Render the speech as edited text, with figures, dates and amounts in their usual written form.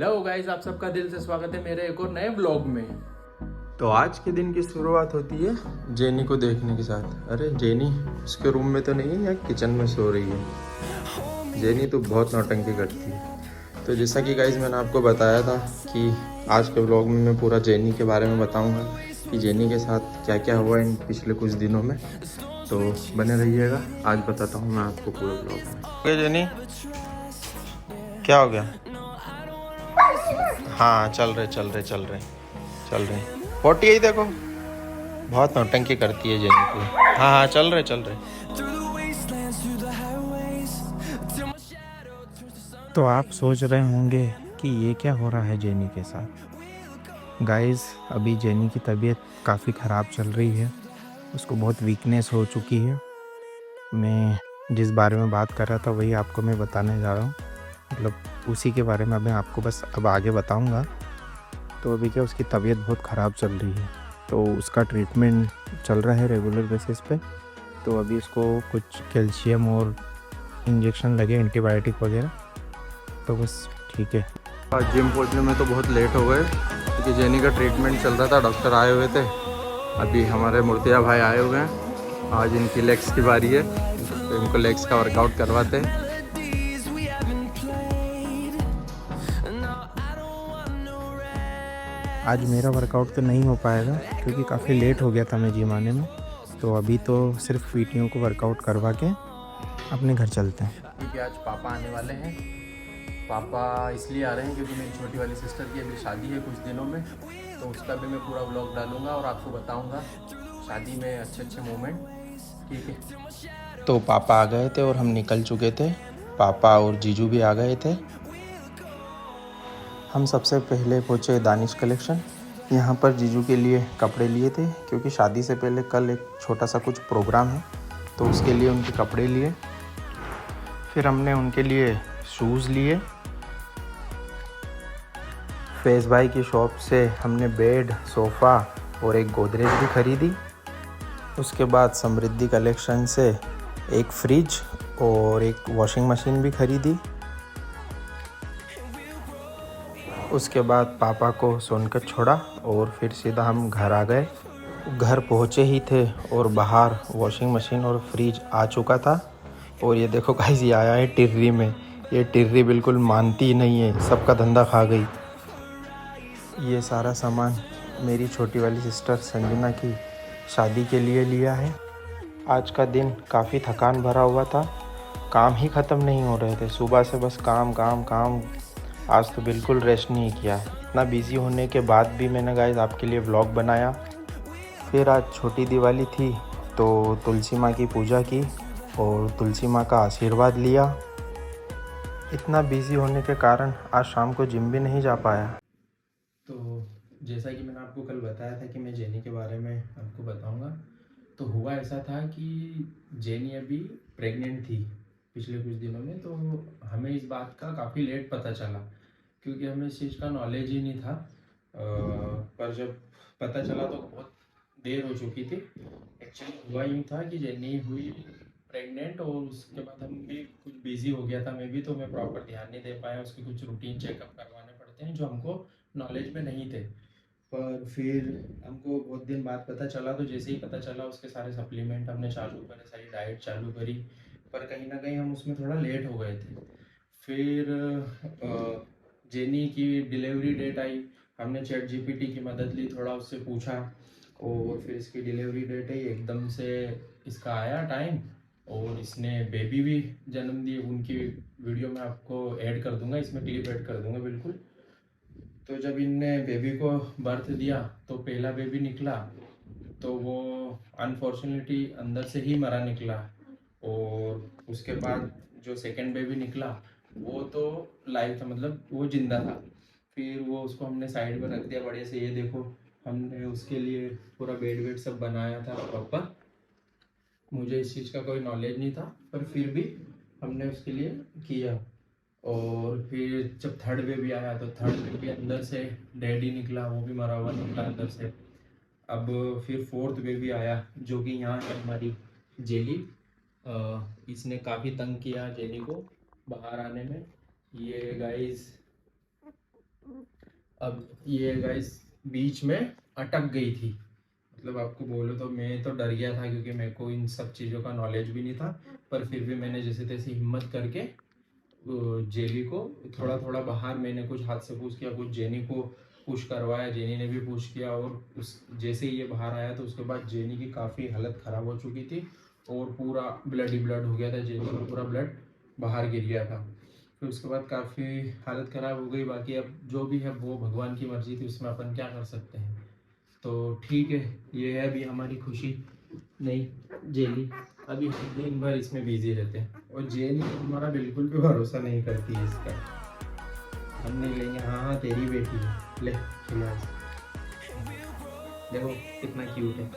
Hello guys, आप सबका दिल से स्वागत है मेरे एक और नए ब्लॉग में। तो आज के दिन की शुरुआत होती है जेनी को देखने के साथ। अरे जेनी उसके रूम में तो नहीं है या किचन में सो रही है। जेनी तो बहुत नौटंकी करती है। तो जैसा कि गाइज मैंने आपको बताया था कि आज के ब्लॉग में मैं पूरा जेनी के बारे में बताऊंगा कि जेनी के साथ क्या क्या हुआ इन पिछले कुछ दिनों में। तो बने रहिएगा, आज बताता हूँ मैं आपको पूरे ब्लॉग में। ओके जेनी, क्या हो गया? हाँ चल रहे 48 देखो, बहुत नौटंकी करती है जेनी को। हाँ हाँ चल रहे। तो आप सोच रहे होंगे कि ये क्या हो रहा है जेनी के साथ। गाइस, अभी जेनी की तबीयत काफ़ी ख़राब चल रही है। उसको बहुत वीकनेस हो चुकी है। मैं जिस बारे में बात कर रहा था वही आपको मैं बताने जा रहा हूँ। मतलब उसी के बारे में मैं आपको बस अब आगे बताऊँगा। तो अभी क्या, उसकी तबीयत बहुत ख़राब चल रही है, तो उसका ट्रीटमेंट चल रहा है रेगुलर बेसिस पे। तो अभी उसको कुछ कैल्शियम और इंजेक्शन लगे, एंटीबायोटिक वगैरह। तो बस ठीक है। आज जिम पहुंचने में तो बहुत लेट हो गए क्योंकि जेनी का ट्रीटमेंट चल रहा था, डॉक्टर आए हुए थे। अभी हमारे मूर्तिया भाई आए हुए हैं, आज इनकी लेग्स की बारी है, तो इनको लेग्स का वर्कआउट करवाते हैं। आज मेरा वर्कआउट तो नहीं हो पाएगा क्योंकि काफ़ी लेट हो गया था मैं जिम आने में। तो अभी तो सिर्फ पीटीओ को वर्कआउट करवा के अपने घर चलते हैं। क्योंकि आज पापा आने वाले हैं। पापा इसलिए आ रहे हैं क्योंकि मेरी छोटी वाली सिस्टर की अभी शादी है कुछ दिनों में, तो उसका भी मैं पूरा व्लॉग डालूंगा और आपको बताऊंगा शादी में अच्छे अच्छे मोमेंट। ठीक है। तो पापा आ गए थे और हम निकल चुके थे। पापा और जीजू भी आ गए थे। हम सबसे पहले पहुँचे दानिश कलेक्शन। यहाँ पर जीजू के लिए कपड़े लिए थे क्योंकि शादी से पहले कल एक छोटा सा कुछ प्रोग्राम है, तो उसके लिए उनके कपड़े लिए। फिर हमने उनके लिए शूज़ लिए। फैज़ भाई की शॉप से हमने बेड, सोफ़ा और एक गोदरेज भी ख़रीदी। उसके बाद समृद्धि कलेक्शन से एक फ्रिज और एक वॉशिंग मशीन भी ख़रीदी। उसके बाद पापा को सोनकर छोड़ा और फिर सीधा हम घर आ गए। घर पहुँचे ही थे और बाहर वॉशिंग मशीन और फ्रिज आ चुका था। और ये देखो गाइस, ये आया है टिर्री में। ये टिर्री बिल्कुल मानती ही नहीं है, सबका धंधा खा गई। ये सारा सामान मेरी छोटी वाली सिस्टर संजना की शादी के लिए लिया है। आज का दिन काफ़ी थकान भरा हुआ था, काम ही ख़त्म नहीं हो रहे थे। सुबह से बस काम काम काम। आज तो बिल्कुल रेस्ट नहीं किया। इतना बिज़ी होने के बाद भी मैंने गाइस आपके लिए व्लॉग बनाया। फिर आज छोटी दिवाली थी तो तुलसी माँ की पूजा की और तुलसी माँ का आशीर्वाद लिया। इतना बिज़ी होने के कारण आज शाम को जिम भी नहीं जा पाया। तो जैसा कि मैंने आपको कल बताया था कि मैं जेनी के बारे में आपको बताऊंगा, तो हुआ ऐसा था कि जेनी अभी प्रेग्नेंट थी पिछले कुछ दिनों में। तो हमें इस बात का काफ़ी लेट पता चला क्योंकि हमें इस चीज़ का नॉलेज ही नहीं था। पर जब पता चला तो बहुत देर हो चुकी थी। एक्चुअली हुआ यूँ था कि जेनी हुई प्रेग्नेंट और उसके बाद हम भी कुछ बिजी हो गया था मैं भी, तो मैं प्रॉपर ध्यान नहीं दे पाया। उसके कुछ रूटीन चेकअप करवाने पड़ते हैं जो हमको नॉलेज में नहीं थे। पर फिर हमको बहुत दिन बाद पता चला, तो जैसे ही पता चला उसके सारे सप्लीमेंट हमने चालू करे, सारी डाइट चालू करी। पर कहीं ना कहीं हम उसमें थोड़ा लेट हो गए थे। फिर जेनी की डिलीवरी डेट आई। हमने चैट जीपीटी की मदद ली, थोड़ा उससे पूछा और फिर इसकी डिलीवरी डेट आई। एकदम से इसका आया टाइम और इसने बेबी भी जन्म दी। उनकी वीडियो मैं आपको ऐड कर दूंगा, इसमें क्लिप ऐड कर दूंगा बिल्कुल। तो जब इनने बेबी को बर्थ दिया तो पहला बेबी निकला, तो वो अनफॉर्चुनेटली अंदर से ही मरा निकला। और उसके बाद जो सेकंड बेबी निकला वो तो लाइव था, मतलब वो जिंदा था। फिर वो उसको हमने साइड में रख दिया बढ़िया से। ये देखो, हमने उसके लिए पूरा बेड वेड सब बनाया था प्रॉपर। मुझे इस चीज़ का कोई नॉलेज नहीं था पर फिर भी हमने उसके लिए किया। और फिर जब थर्ड बेबी आया तो थर्ड बेबी अंदर से डेड ही निकला, वो भी मरा हुआ निकला अंदर से। अब फिर फोर्थ बेबी आया जो कि यहाँ है हमारी जेली। इसने काफ़ी तंग किया जेली को बाहर आने में। ये गाइस अब ये गाइस बीच में अटक गई थी। मतलब आपको बोलो तो मैं तो डर गया था क्योंकि मेरे को इन सब चीज़ों का नॉलेज भी नहीं था, पर फिर भी मैंने जैसे तैसे हिम्मत करके जेली को थोड़ा थोड़ा बाहर, मैंने कुछ हाथ से पुश किया, कुछ जेनी को पुश करवाया, जेनी ने भी पुश किया, और उस जैसे ही ये बाहर आया तो उसके बाद जेनी की काफ़ी हालत ख़राब हो चुकी थी और पूरा ब्लड ही ब्लड हो गया था, जेनी का पूरा ब्लड बाहर गिर गया था। फिर उसके बाद काफ़ी हालत ख़राब हो गई। बाकी अब जो भी है वो भगवान की मर्ज़ी थी, उसमें अपन क्या कर सकते हैं। तो ठीक है, ये है अभी हमारी खुशी। नहीं जेली अभी दिन भर इसमें बिजी रहते हैं, और जेली हमारा बिल्कुल भी भरोसा नहीं करती है इसका। हम नहीं लेंगे, हाँ हाँ तेरी बेटी है, ले खिला इसे। देखो कितना क्यूट है।